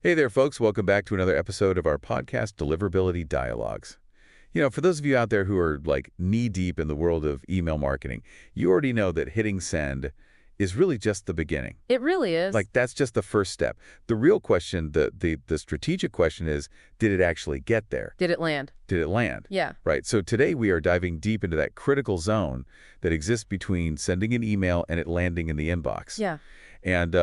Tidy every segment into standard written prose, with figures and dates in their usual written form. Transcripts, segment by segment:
Hey there, folks. Welcome back to another episode of our podcast, Deliverability Dialogues. For those of you out there who are like knee-deep in the world of email marketing, you already know that hitting send is really just the beginning. It really is. Like, that's just the first step. The real question, the strategic question is, did it actually get there? Did it land? Did it land? Yeah. Right. So today we are diving deep into that critical zone that exists between sending an email and it landing in the inbox. Yeah. And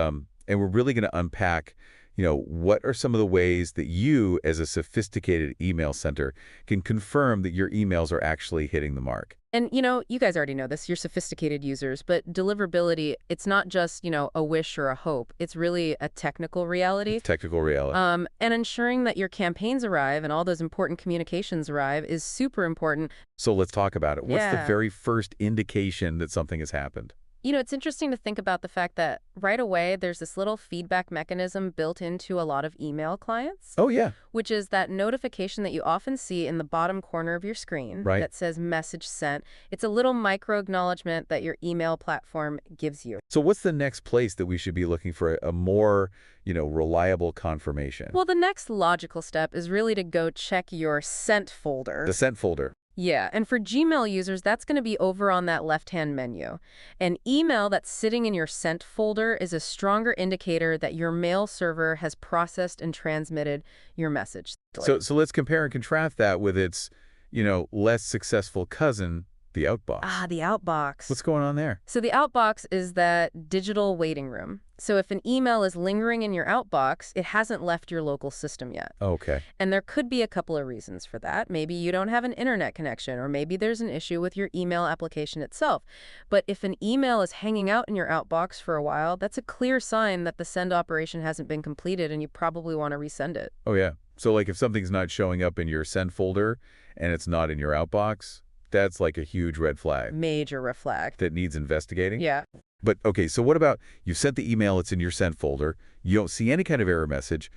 we're really going to unpack what are some of the ways that you, as a sophisticated email sender, can confirm that your emails are actually hitting the mark? And, you guys already know this. You're sophisticated users. But deliverability, it's not just, a wish or a hope. It's really a technical reality. Technical reality. And ensuring that your campaigns arrive and all those important communications arrive is super important. So let's talk about it. What's the Yeah. very first indication that something has happened? It's interesting to think about the fact that right away there's this little feedback mechanism built into a lot of email clients, Oh, yeah. which is that notification that you often see in the bottom corner of your screen Right. that says message sent. It's a little micro acknowledgement that your email platform gives you. So what's the next place that we should be looking for a more, reliable confirmation? Well, the next logical step is really to go check your sent folder. The sent folder. Yeah, and for Gmail users, that's going to be over on that left-hand menu. An email that's sitting in your sent folder is a stronger indicator that your mail server has processed and transmitted your message. So let's compare and contrast that with its, less successful cousin, the outbox. The outbox. What's going on there? So the outbox is that digital waiting room. So if an email is lingering in your outbox, it hasn't left your local system yet. Okay. And there could be a couple of reasons for that. Maybe you don't have an internet connection, or maybe there's an issue with your email application itself. But if an email is hanging out in your outbox for a while, that's a clear sign that the send operation hasn't been completed and you probably want to resend it. Oh, yeah. So like if something's not showing up in your send folder and it's not in your outbox, that's like a huge red flag Major red flag. that needs investigating. Yeah. But okay, so what about you've sent the email, it's in your sent folder, you don't see any kind of error message,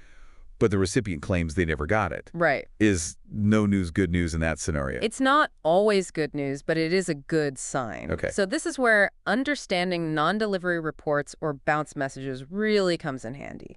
but the recipient claims they never got it. Right. Is no news good news in that scenario? It's not always good news, but it is a good sign. Okay. So this is where understanding non-delivery reports or bounce messages really comes in handy.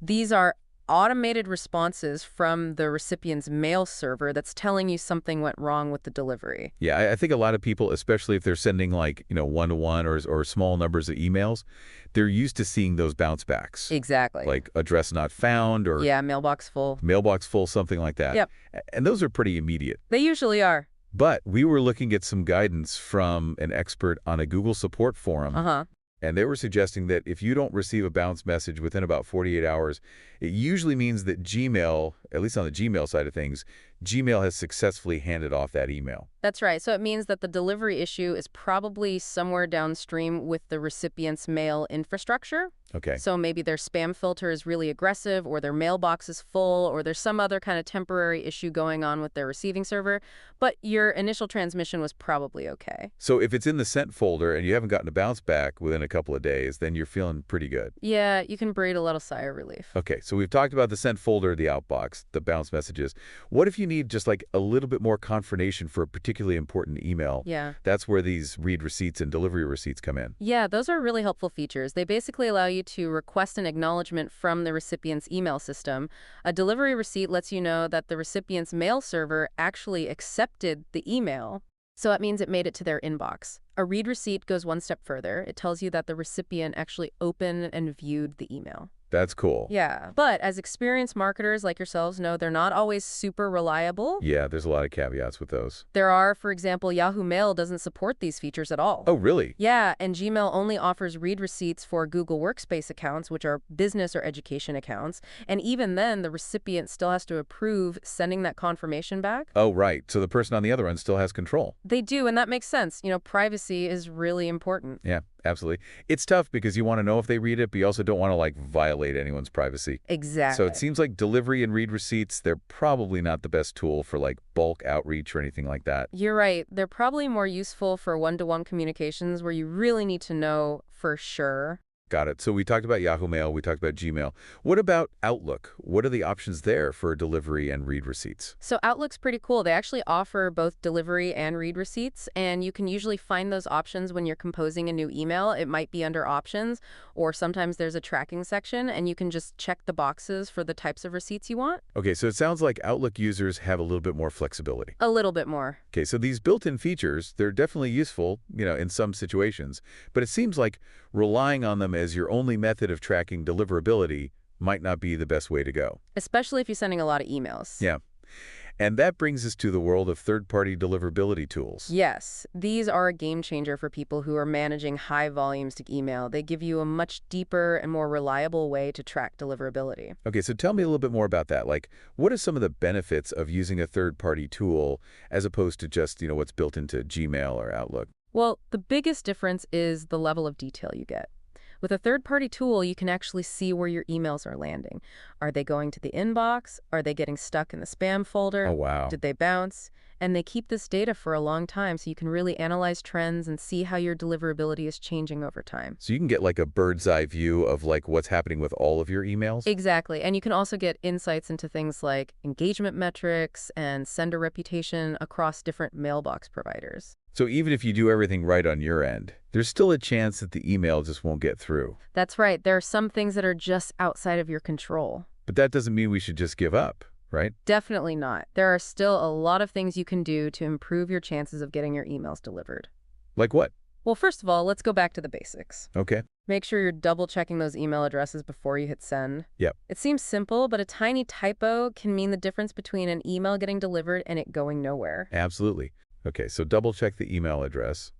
These are automated responses from the recipient's mail server that's telling you something went wrong with the delivery. Yeah, I think a lot of people, especially if they're sending like, one-to-one or small numbers of emails, they're used to seeing those bounce backs. Exactly. Like address not found or Yeah, mailbox full. mailbox full, something like that. Yep. And those are pretty immediate. They usually are. But we were looking at some guidance from an expert on a Google support forum. Uh-huh. And they were suggesting that if you don't receive a bounce message within about 48 hours, it usually means that Gmail, at least on the Gmail side of things, Gmail has successfully handed off that email. That's right. So it means that the delivery issue is probably somewhere downstream with the recipient's mail infrastructure. Okay. So maybe their spam filter is really aggressive, or their mailbox is full, or there's some other kind of temporary issue going on with their receiving server. But your initial transmission was probably okay. So if it's in the sent folder and you haven't gotten a bounce back within a couple of days, then you're feeling pretty good. Yeah, you can breathe a little sigh of relief. Okay, so we've talked about the sent folder, the outbox, the bounce messages. What if you need just like a little bit more confirmation for a particularly important email? Yeah. That's where these read receipts and delivery receipts come in. Yeah, those are really helpful features. They basically allow you to request an acknowledgement from the recipient's email system. A delivery receipt lets you know that the recipient's mail server actually accepted the email. So that means it made it to their inbox. A read receipt goes one step further. It tells you that the recipient actually opened and viewed the email. That's cool. Yeah, but as experienced marketers like yourselves know, they're not always super reliable. Yeah, there's a lot of caveats with those. There are, for example, Yahoo Mail doesn't support these features at all. Oh, really? Yeah, and Gmail only offers read receipts for Google Workspace accounts, which are business or education accounts. And even then, the recipient still has to approve sending that confirmation back. Oh, right. So the person on the other end still has control. They do, and that makes sense. Privacy is really important. Yeah, absolutely. It's tough because you want to know if they read it, but you also don't want to like violate anyone's privacy. Exactly. So it seems like delivery and read receipts, they're probably not the best tool for like bulk outreach or anything like that. You're right. They're probably more useful for one-to-one communications where you really need to know for sure. Got it. So we talked about Yahoo Mail, we talked about Gmail. What about Outlook? What are the options there for delivery and read receipts? So Outlook's pretty cool. They actually offer both delivery and read receipts, and you can usually find those options when you're composing a new email. It might be under options, or sometimes there's a tracking section, and you can just check the boxes for the types of receipts you want. Okay, so it sounds like Outlook users have a little bit more flexibility. A little bit more. Okay, so these built-in features, they're definitely useful, in some situations, but it seems like relying on them as your only method of tracking deliverability might not be the best way to go. Especially if you're sending a lot of emails. Yeah. And that brings us to the world of third-party deliverability tools. Yes, these are a game changer for people who are managing high volumes to email. They give you a much deeper and more reliable way to track deliverability. Okay, so tell me a little bit more about that. Like, what are some of the benefits of using a third-party tool as opposed to just, what's built into Gmail or Outlook? Well, the biggest difference is the level of detail you get. With a third-party tool, you can actually see where your emails are landing. Are they going to the inbox? Are they getting stuck in the spam folder? Oh, wow. Did they bounce? And they keep this data for a long time, so you can really analyze trends and see how your deliverability is changing over time. So you can get like a bird's eye view of like what's happening with all of your emails? Exactly. And you can also get insights into things like engagement metrics and sender reputation across different mailbox providers. So even if you do everything right on your end, there's still a chance that the email just won't get through. That's right. There are some things that are just outside of your control. But that doesn't mean we should just give up, right? Definitely not. There are still a lot of things you can do to improve your chances of getting your emails delivered. Like what? Well, first of all, let's go back to the basics. Okay. Make sure you're double-checking those email addresses before you hit send. Yep. It seems simple, but a tiny typo can mean the difference between an email getting delivered and it going nowhere. Absolutely. Okay, so double check the email address.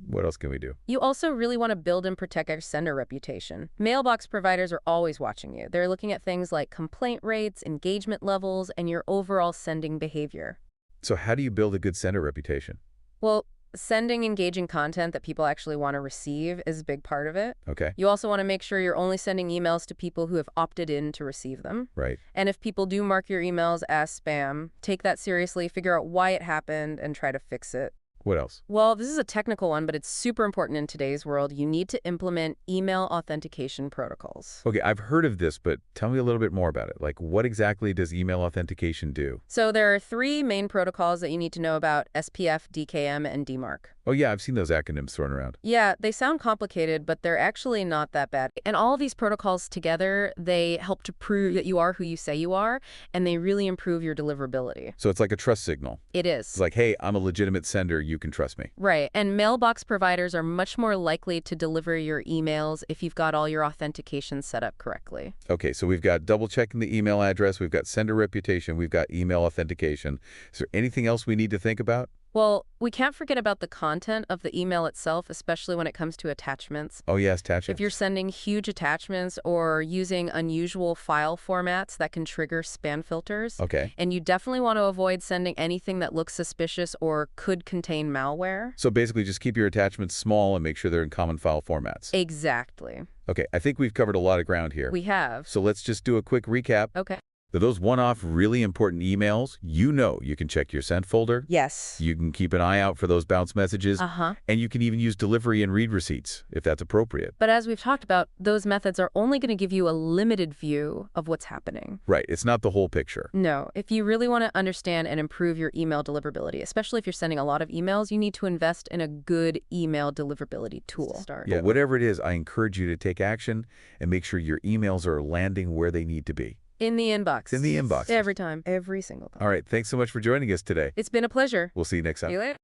What else can we do? You also really want to build and protect your sender reputation. Mailbox providers are always watching you. They're looking at things like complaint rates, engagement levels, and your overall sending behavior. So how do you build a good sender reputation? Well, sending engaging content that people actually want to receive is a big part of it. Okay. You also want to make sure you're only sending emails to people who have opted in to receive them. Right. And if people do mark your emails as spam, take that seriously, figure out why it happened, and try to fix it. What else? Well, this is a technical one, but it's super important in today's world. You need to implement email authentication protocols. Okay, I've heard of this, but tell me a little bit more about it. Like, what exactly does email authentication do? So there are three main protocols that you need to know about: SPF, DKM, and DMARC. Oh yeah, I've seen those acronyms thrown around. Yeah, they sound complicated, but they're actually not that bad. And all of these protocols together, they help to prove that you are who you say you are, and they really improve your deliverability. So it's like a trust signal. It is. It's like, hey, I'm a legitimate sender. You can trust me. Right. And mailbox providers are much more likely to deliver your emails if you've got all your authentication set up correctly. Okay, so we've got double checking the email address, we've got sender reputation, we've got email authentication. Is there anything else we need to think about? Well, we can't forget about the content of the email itself, especially when it comes to attachments. Oh yes, attachments. If you're sending huge attachments or using unusual file formats, that can trigger spam filters. Okay. And you definitely want to avoid sending anything that looks suspicious or could contain malware. So basically just keep your attachments small and make sure they're in common file formats. Exactly. Okay, I think we've covered a lot of ground here. We have. So let's just do a quick recap. Okay. Those one-off really important emails, you can check your sent folder. Yes. You can keep an eye out for those bounce messages. Uh-huh. And you can even use delivery and read receipts, if that's appropriate. But as we've talked about, those methods are only going to give you a limited view of what's happening. Right, it's not the whole picture. No, if you really want to understand and improve your email deliverability, especially if you're sending a lot of emails, you need to invest in a good email deliverability tool. Yeah, whatever it is, I encourage you to take action and make sure your emails are landing where they need to be. In the inbox. In the inbox. Every time. Every single time. All right, thanks so much for joining us today. It's been a pleasure. We'll see you next time. See you later.